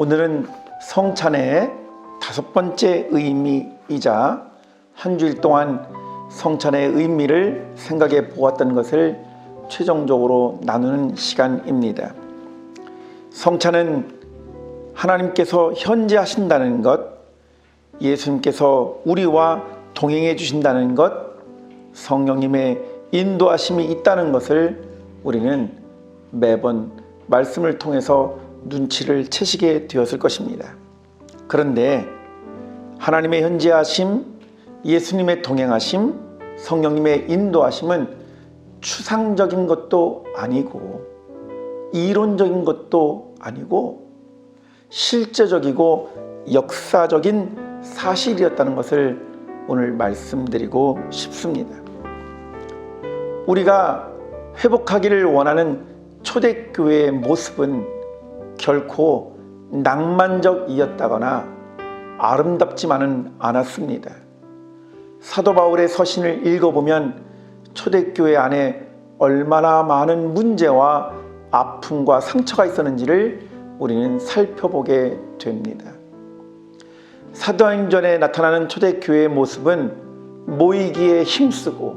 오늘은 성찬의 5번째 의미이자 한 주일 동안 성찬의 의미를 생각해 보았던 것을 최종적으로 나누는 시간입니다. 성찬은 하나님께서 현재하신다는 것, 예수님께서 우리와 동행해 주신다는 것, 성령님의 인도하심이 있다는 것을 우리는 매번 말씀을 통해서 눈치를 채시게 되었을 것입니다. 그런데 하나님의 현재하심, 예수님의 동행하심, 성령님의 인도하심은 추상적인 것도 아니고 이론적인 것도 아니고 실제적이고 역사적인 사실이었다는 것을 오늘 말씀드리고 싶습니다. 우리가 회복하기를 원하는 초대교회의 모습은 결코 낭만적이었다거나 아름답지만은 않았습니다. 사도 바울의 서신을 읽어보면 초대교회 안에 얼마나 많은 문제와 아픔과 상처가 있었는지를 우리는 살펴보게 됩니다. 사도행전에 나타나는 초대교회의 모습은 모이기에 힘쓰고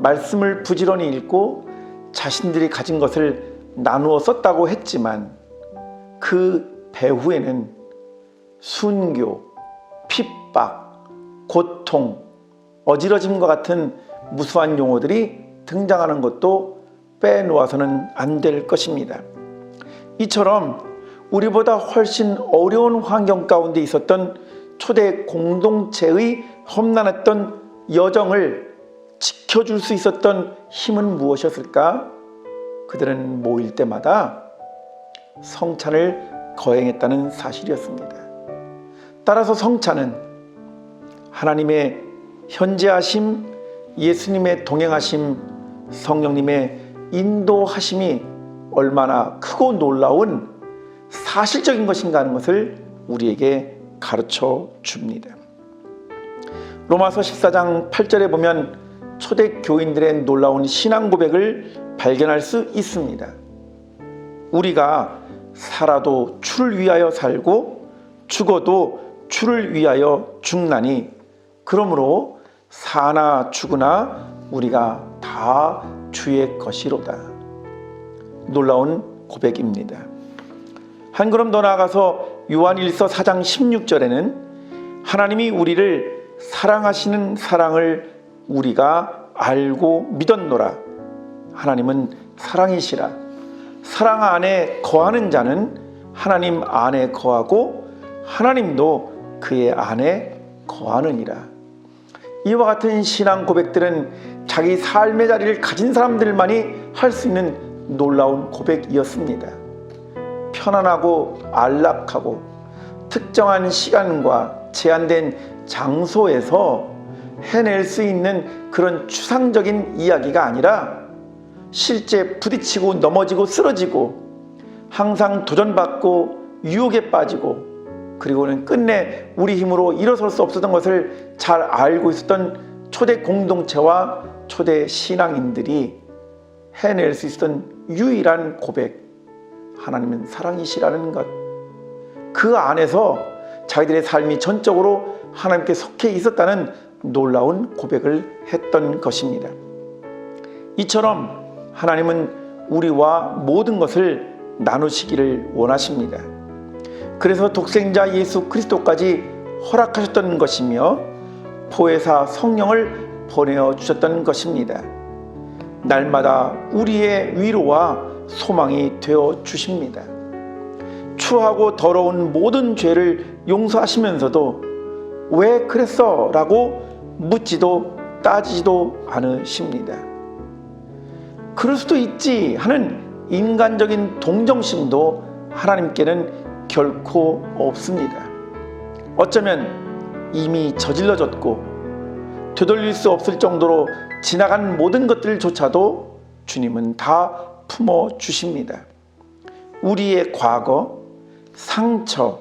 말씀을 부지런히 읽고 자신들이 가진 것을 나누어 썼다고 했지만 그 배후에는 순교, 핍박, 고통, 어지러짐과 같은 무수한 용어들이 등장하는 것도 빼놓아서는 안 될 것입니다. 이처럼 우리보다 훨씬 어려운 환경 가운데 있었던 초대 공동체의 험난했던 여정을 지켜줄 수 있었던 힘은 무엇이었을까? 그들은 모일 때마다 성찬을 거행했다는 사실이었습니다. 따라서 성찬은 하나님의 현재하심, 예수님의 동행하심, 성령님의 인도하심이 얼마나 크고 놀라운 사실적인 것인가 하는 것을 우리에게 가르쳐 줍니다. 로마서 14장 8절에 보면 초대 교인들의 놀라운 신앙 고백을 발견할 수 있습니다. 우리가 살아도 주를 위하여 살고 죽어도 주를 위하여 죽나니 그러므로 사나 죽으나 우리가 다 주의 것이로다. 놀라운 고백입니다. 한 걸음 더 나아가서 요한일서 4장 16절에는 하나님이 우리를 사랑하시는 사랑을 우리가 알고 믿었노라. 하나님은 사랑이시라. 사랑 안에 거하는 자는 하나님 안에 거하고 하나님도 그의 안에 거하느니라. 이와 같은 신앙 고백들은 자기 삶의 자리를 가진 사람들만이 할 수 있는 놀라운 고백이었습니다. 편안하고 안락하고 특정한 시간과 제한된 장소에서 해낼 수 있는 그런 추상적인 이야기가 아니라 실제 부딪히고 넘어지고 쓰러지고 항상 도전받고 유혹에 빠지고 그리고는 끝내 우리 힘으로 일어설 수 없었던 것을 잘 알고 있었던 초대 공동체와 초대 신앙인들이 해낼 수 있었던 유일한 고백, 하나님은 사랑이시라는 것, 그 안에서 자기들의 삶이 전적으로 하나님께 속해 있었다는 놀라운 고백을 했던 것입니다. 이처럼 하나님은 우리와 모든 것을 나누시기를 원하십니다. 그래서 독생자 예수 그리스도까지 허락하셨던 것이며 보혜사 성령을 보내어 주셨던 것입니다. 날마다 우리의 위로와 소망이 되어 주십니다. 추하고 더러운 모든 죄를 용서하시면서도 왜 그랬어? 라고 묻지도 따지지도 않으십니다. 그럴 수도 있지 하는 인간적인 동정심도 하나님께는 결코 없습니다. 어쩌면 이미 저질러졌고 되돌릴 수 없을 정도로 지나간 모든 것들조차도 주님은 다 품어주십니다. 우리의 과거, 상처,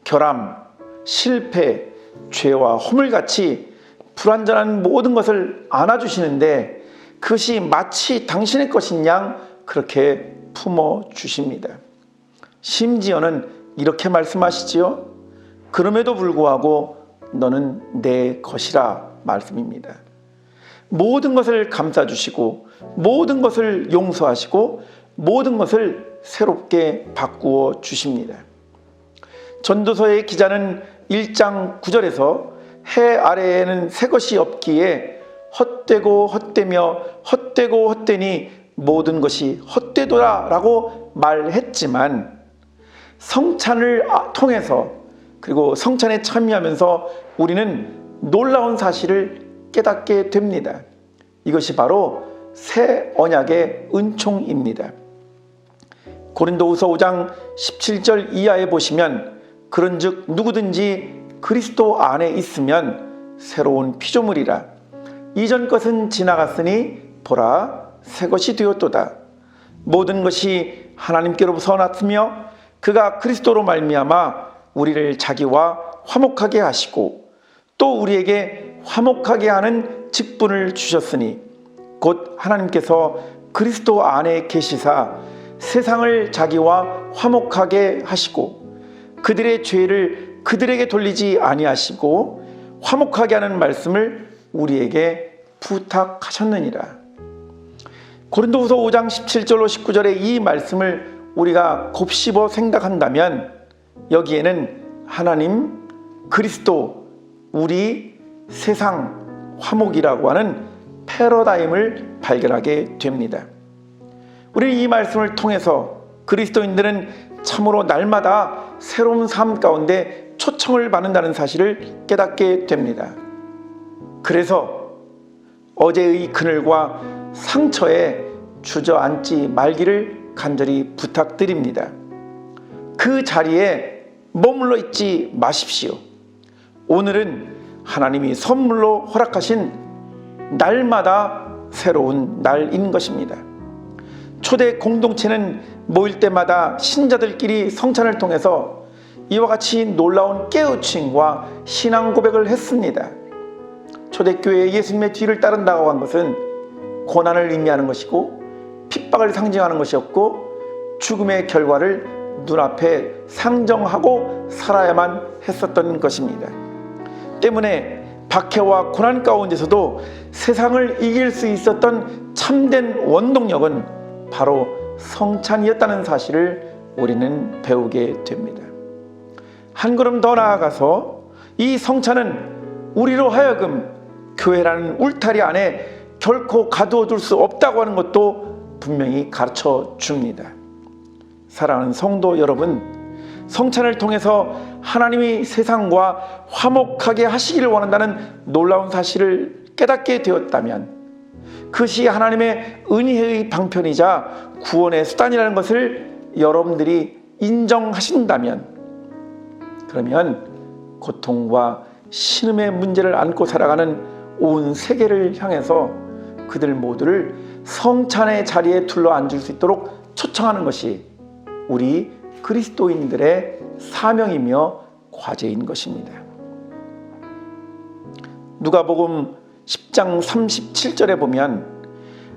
결함, 실패, 죄와 허물같이 불완전한 모든 것을 안아주시는데 그것이 마치 당신의 것인 양 그렇게 품어주십니다. 심지어는 이렇게 말씀하시지요. 그럼에도 불구하고 너는 내 것이라 말씀입니다. 모든 것을 감싸주시고 모든 것을 용서하시고 모든 것을 새롭게 바꾸어 주십니다. 전도서의 기자는 1장 9절에서 해 아래에는 새 것이 없기에 헛되고 헛되며 헛되고 헛되니 모든 것이 헛되도다 라고 말했지만 성찬을 통해서 그리고 성찬에 참여하면서 우리는 놀라운 사실을 깨닫게 됩니다. 이것이 바로 새 언약의 은총입니다. 고린도후서 5장 17절 이하에 보시면 그런즉 누구든지 그리스도 안에 있으면 새로운 피조물이라 이전 것은 지나갔으니 보라 새 것이 되었도다. 모든 것이 하나님께로부터 났으며 그가 그리스도로 말미암아 우리를 자기와 화목하게 하시고 또 우리에게 화목하게 하는 직분을 주셨으니 곧 하나님께서 그리스도 안에 계시사 세상을 자기와 화목하게 하시고 그들의 죄를 그들에게 돌리지 아니하시고 화목하게 하는 말씀을 우리에게 부탁하셨느니라. 고린도후서 5장 17절로 19절의 이 말씀을 우리가 곱씹어 생각한다면 여기에는 하나님, 그리스도, 우리, 세상, 화목이라고 하는 패러다임을 발견하게 됩니다. 우리는 이 말씀을 통해서 그리스도인들은 참으로 날마다 새로운 삶 가운데 초청을 받는다는 사실을 깨닫게 됩니다. 그래서 어제의 그늘과 상처에 주저앉지 말기를 간절히 부탁드립니다. 그 자리에 머물러 있지 마십시오. 오늘은 하나님이 선물로 허락하신 날마다 새로운 날인 것입니다. 초대 공동체는 모일 때마다 신자들끼리 성찬을 통해서 이와 같이 놀라운 깨우침과 신앙 고백을 했습니다. 초대교회의 예수님의 뒤를 따른다고 한 것은 고난을 의미하는 것이고 핍박을 상징하는 것이었고 죽음의 결과를 눈앞에 상정하고 살아야만 했었던 것입니다. 때문에 박해와 고난 가운데서도 세상을 이길 수 있었던 참된 원동력은 바로 성찬이었다는 사실을 우리는 배우게 됩니다. 한 걸음 더 나아가서 이 성찬은 우리로 하여금 교회라는 울타리 안에 결코 가두어둘 수 없다고 하는 것도 분명히 가르쳐 줍니다. 사랑하는 성도 여러분, 성찬을 통해서 하나님이 세상과 화목하게 하시기를 원한다는 놀라운 사실을 깨닫게 되었다면 그것이 하나님의 은혜의 방편이자 구원의 수단이라는 것을 여러분들이 인정하신다면 그러면 고통과 신음의 문제를 안고 살아가는 온 세계를 향해서 그들 모두를 성찬의 자리에 둘러앉을 수 있도록 초청하는 것이 우리 그리스도인들의 사명이며 과제인 것입니다. 누가복음 10장 37절에 보면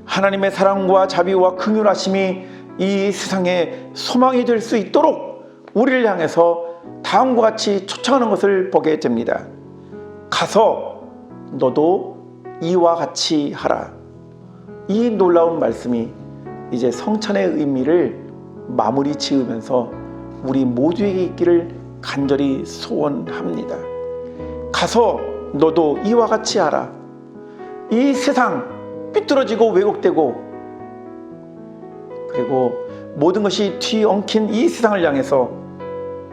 하나님의 사랑과 자비와 긍휼하심이 이 세상에 소망이 될 수 있도록 우리를 향해서 다음과 같이 초청하는 것을 보게 됩니다. 가서 너도 이와 같이 하라. 이 놀라운 말씀이 이제 성찬의 의미를 마무리 지으면서 우리 모두에게 있기를 간절히 소원합니다. 가서 너도 이와 같이 하라. 이 세상 삐뚤어지고 왜곡되고 그리고 모든 것이 뒤엉킨 이 세상을 향해서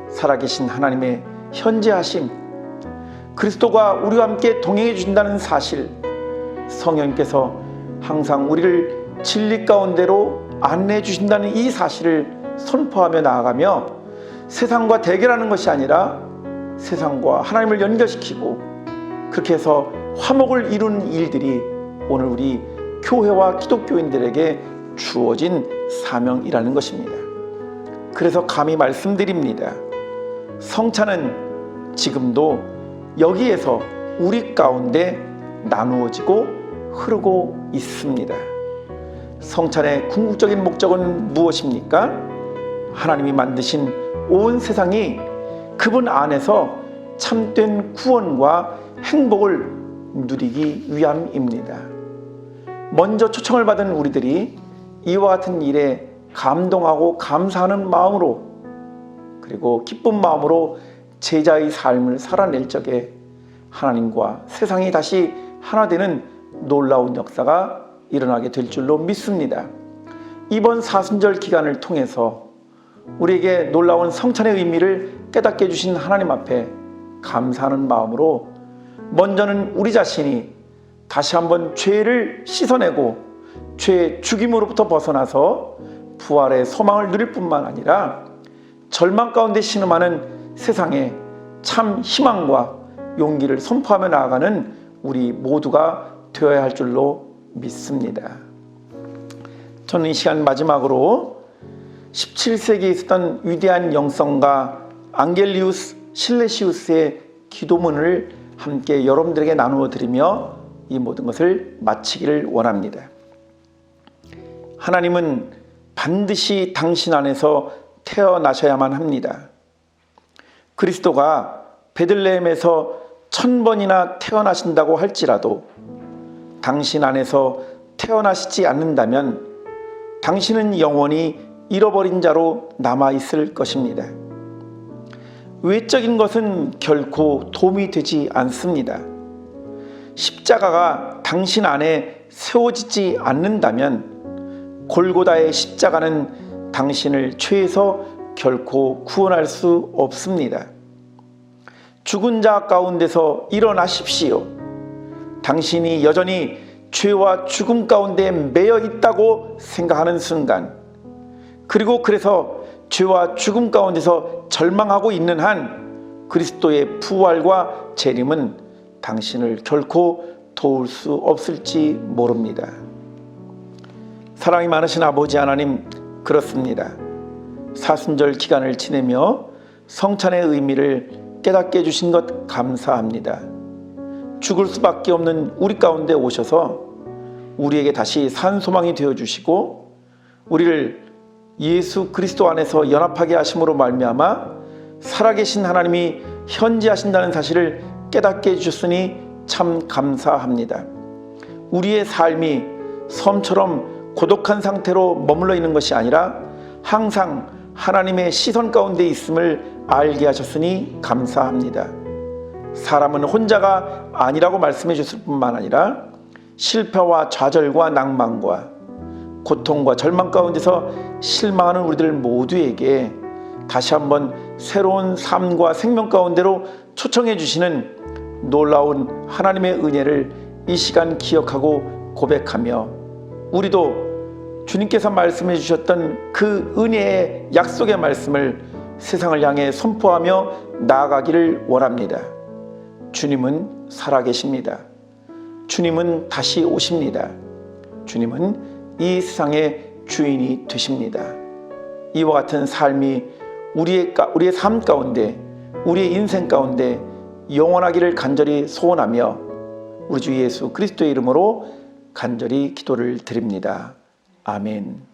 살아계신 하나님의 현재하심, 그리스도가 우리와 함께 동행해 주신다는 사실, 성령님께서 항상 우리를 진리 가운데로 안내해 주신다는 이 사실을 선포하며 나아가며 세상과 대결하는 것이 아니라 세상과 하나님을 연결시키고 그렇게 해서 화목을 이루는 일들이 오늘 우리 교회와 기독교인들에게 주어진 사명이라는 것입니다. 그래서 감히 말씀드립니다. 성찬은 지금도 여기에서 우리 가운데 나누어지고 흐르고 있습니다. 성찬의 궁극적인 목적은 무엇입니까? 하나님이 만드신 온 세상이 그분 안에서 참된 구원과 행복을 누리기 위함입니다. 먼저 초청을 받은 우리들이 이와 같은 일에 감동하고 감사하는 마음으로, 그리고 기쁜 마음으로 제자의 삶을 살아낼 적에 하나님과 세상이 다시 하나 되는 놀라운 역사가 일어나게 될 줄로 믿습니다. 이번 사순절 기간을 통해서 우리에게 놀라운 성찬의 의미를 깨닫게 해주신 하나님 앞에 감사하는 마음으로 먼저는 우리 자신이 다시 한번 죄를 씻어내고 죄의 죽임으로부터 벗어나서 부활의 소망을 누릴 뿐만 아니라 절망 가운데 신음하는 세상에 참 희망과 용기를 선포하며 나아가는 우리 모두가 되어야 할 줄로 믿습니다. 저는 이 시간 마지막으로 17세기에 있었던 위대한 영성가 앙겔리우스 실레시우스의 기도문을 함께 여러분들에게 나누어 드리며 이 모든 것을 마치기를 원합니다. 하나님은 반드시 당신 안에서 태어나셔야만 합니다. 그리스도가 베들레헴에서 1000번이나 태어나신다고 할지라도 당신 안에서 태어나시지 않는다면 당신은 영원히 잃어버린 자로 남아있을 것입니다. 외적인 것은 결코 도움이 되지 않습니다. 십자가가 당신 안에 세워지지 않는다면 골고다의 십자가는 당신을 죄에서 결코 구원할 수 없습니다. 죽은 자 가운데서 일어나십시오. 당신이 여전히 죄와 죽음 가운데 매여 있다고 생각하는 순간, 그리고 그래서 죄와 죽음 가운데서 절망하고 있는 한 그리스도의 부활과 재림은 당신을 결코 도울 수 없을지 모릅니다. 사랑이 많으신 아버지 하나님, 그렇습니다. 사순절 기간을 지내며 성찬의 의미를 깨닫게 해주신 것 감사합니다. 죽을 수밖에 없는 우리 가운데 오셔서 우리에게 다시 산 소망이 되어주시고 우리를 예수 그리스도 안에서 연합하게 하심으로 말미암아 살아계신 하나님이 현재하신다는 사실을 깨닫게 해주셨으니 참 감사합니다. 우리의 삶이 섬처럼 고독한 상태로 머물러 있는 것이 아니라 항상 하나님의 시선 가운데 있음을 알게 하셨으니 감사합니다. 사람은 혼자가 아니라고 말씀해 주실 뿐만 아니라 실패와 좌절과 낭만과 고통과 절망 가운데서 실망하는 우리들 모두에게 다시 한번 새로운 삶과 생명 가운데로 초청해 주시는 놀라운 하나님의 은혜를 이 시간 기억하고 고백하며 우리도 주님께서 말씀해 주셨던 그 은혜의 약속의 말씀을 세상을 향해 선포하며 나아가기를 원합니다. 주님은 살아계십니다. 주님은 다시 오십니다. 주님은 이 세상의 주인이 되십니다. 이와 같은 삶이 우리의 삶 가운데, 우리의 인생 가운데 영원하기를 간절히 소원하며 우리 주 예수 그리스도의 이름으로 간절히 기도를 드립니다. 아멘.